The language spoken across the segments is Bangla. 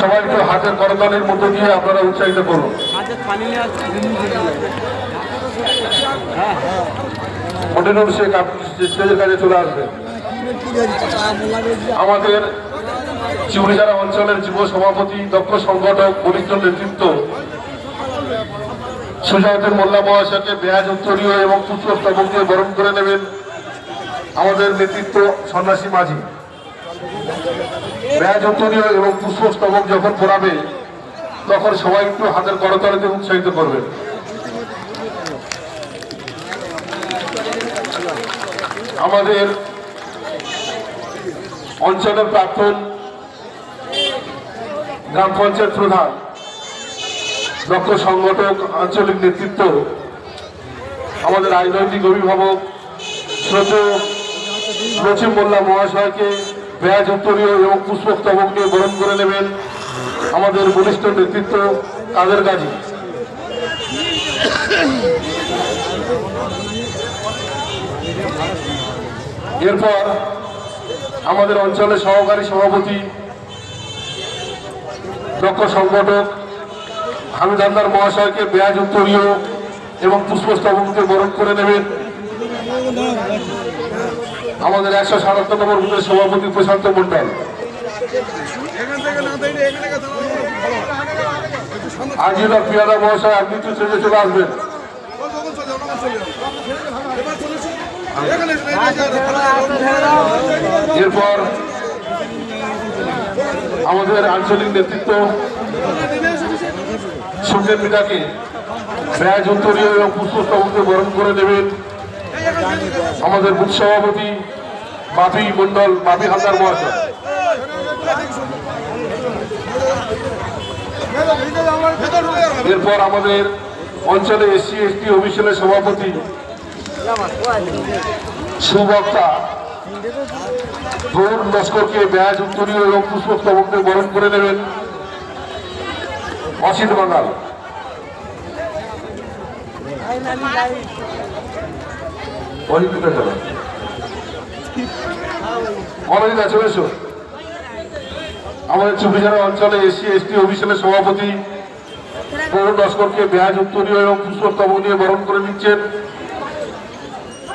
সবাই একটু হাতের করতালির মধ্য দিয়ে আপনারা উৎসাহিত করুন। মনিরুল শেখ স্টেজের কাছে চলে আসবে। আমাদের চিউড়িঝাড়া অঞ্চলের যুব সভাপতি, দক্ষ সংগঠক, বলিষ্ঠ নেতৃত্ব সুজাউদ্দিন মোল্লা মহাশয়কে বেয়াজ উত্তরীয় এবং পুষ্পস্তবক দিয়ে বরণ করে নেবেন আমাদের নেতৃত্ব সন্ন্যাসী মাঝি। বেয়াজ উত্তরীয় এবং পুষ্পস্তবক যখন পড়াবে তখন সবাই একটু হাতের করতালিতে উৎসাহিত করবেন। আমাদের অঞ্চলের প্রাক্তন গ্রাম পঞ্চায়েত প্রধান, দক্ষ সংগঠক, আঞ্চলিক নেতৃত্ব, আমাদের রাজনৈতিক অভিভাবক শ্রদ্ধেয় নচিম মোল্লা মহাশয়কে বেয়াজ উত্তরীয় এবং পুষ্পস্তবক নিয়ে বরণ করে নেবেন আমাদের বলিষ্ঠ নেতৃত্ব কাদের গাজী। এরপর আমাদের অঞ্চলের সহকারী সভাপতি, দক্ষ সংগঠক হামিদ হালদার মহাশয়কে বেয়াজ উত্তরীয় এবং পুষ্পস্তবক দিয়ে বরণ করে নেবেন আমাদের 157 নম্বর বুথের সভাপতি প্রশান্ত মন্ডল। আজিদা পিয়াদা মহাশয় আপনি একটু স্টেজে চলে আসবেন। এরপর আমাদের আঞ্চলিক নেতৃত্ব সুখেন মিতাকে বেয়াজ উত্তরীয় এবং পুষ্পস্তবকে বরণ করে নেবেন আমাদের বুথ সভাপতি বাপি মন্ডল, বাপি হালদার মহাশয়। এরপর আমাদের অঞ্চলে SC ST অফিসিয়ালের সভাপতি সুবক্তা গৌর লস্করকে বেয়াজ উত্তরীয় এবং পুষ্পস্তবকে বরণ করে নেবেন অসিত বাঙাল। অনেক চলে এসো। আমাদের চুপিঝাড়া অঞ্চলে SC ST অফিসিয়ালের সভাপতি গৌর লস্করকে বেয়াজ উত্তরীয় এবং পুষ্পস্তবক নিয়ে বরণ করে নিচ্ছেন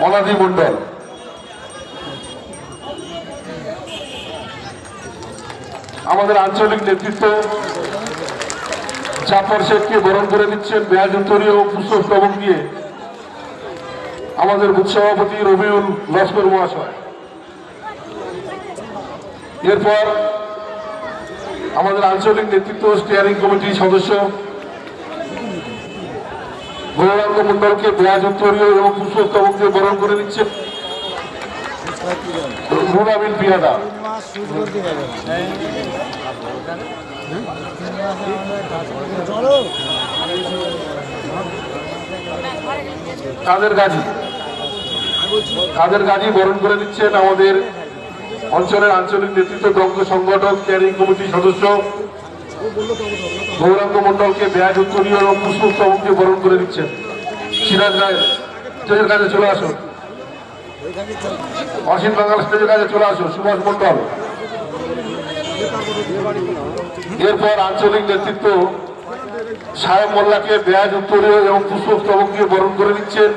অনাদি মন্ডল। আমাদের আঞ্চলিক নেতৃত্ব জাফর শেখকে বরণ করে নিচ্ছেন বেয়াজ উত্তরীয় ও পুষ্পস্তবক দিয়ে আমাদের বুথ সভাপতি রবিউল লস্কর মহাশয়। এরপর আমাদের আঞ্চলিক নেতৃত্ব স্টিয়ারিং কমিটির সদস্য গৌরাঙ্গ মন্ডলকে বেয়াজ উত্তরীয় এবং পুষ্পস্তবক দিয়ে বরণ করে নিচ্ছেন রুনাবিন পিয়াদা। কাদের গাজী বরণ করে নিচ্ছেন আমাদের অঞ্চলের আঞ্চলিক নেতৃত্ব, দক্ষ সংগঠক, স্টিয়ারিং কমিটির সদস্য গৌরাঙ্গ মন্ডলকে বেয়াজ উত্তরীয় এবং পুষ্পস্তবক দিয়ে বরণ করে নিচ্ছেন সিরাজ রায়। স্টেজের কাছে চলে আসুন। অসীম বাঙাল স্টেজের কাছে চলে আসুন সুভাষ মন্ডল। এরপর আঞ্চলিক নেতৃত্ব সাহেব মোল্লাকে বেয়াজ উত্তরীয় এবং পুষ্পস্তবক দিয়ে বরণ করে নিচ্ছেন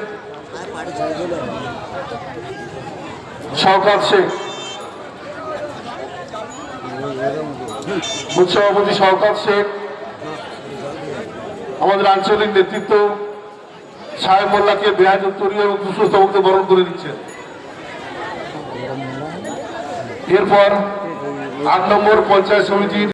শওকত শেখ। বুথ সভাপতি শওকত শেখ আমাদের আঞ্চলিক নেতৃত্ব সাহেব মোল্লাকে বেয়াজ উত্তরীয় এবং পুষ্পস্তবক দিয়ে বরণ করে নিচ্ছেন। এরপর 8 নম্বর পঞ্চায়েত সমিতির